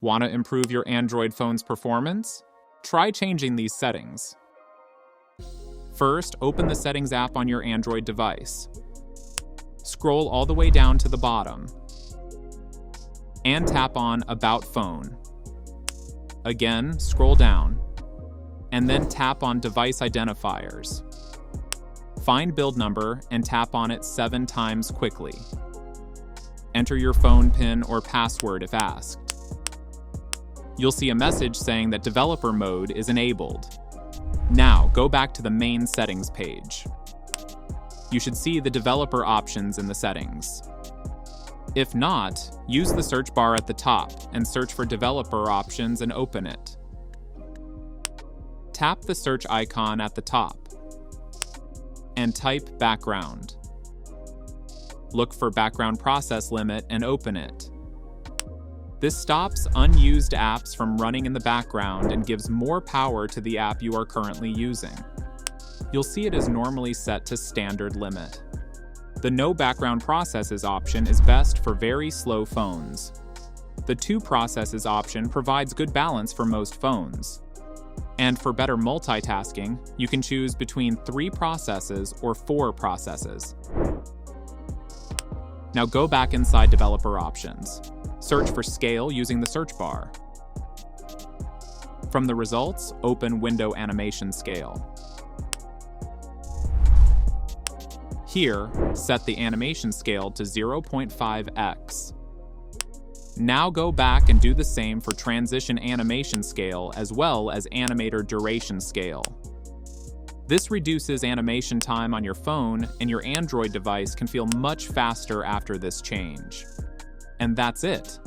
Want to improve your Android phone's performance? Try changing these settings. First, open the Settings app on your Android device. Scroll all the way down to the bottom and tap on About Phone. Again, scroll down and then tap on Device Identifiers. Find build number and tap on it 7 times quickly. Enter your phone PIN or password if asked. You'll see a message saying that developer mode is enabled. Now, go back to the main settings page. You should see the developer options in the settings. If not, use the search bar at the top and search for developer options and open it. Tap the search icon at the top and type background. Look for background process limit and open it. This stops unused apps from running in the background and gives more power to the app you are currently using. You'll see it is normally set to standard limit. The No Background Processes option is best for very slow phones. The 2 processes option provides good balance for most phones. And for better multitasking, you can choose between 3 processes or 4 processes. Now go back inside Developer Options. Search for Scale using the search bar. From the results, open Window Animation Scale. Here, set the animation scale to 0.5x. Now go back and do the same for Transition Animation Scale as well as Animator Duration Scale. This reduces animation time on your phone, and your Android device can feel much faster after this change. And that's it.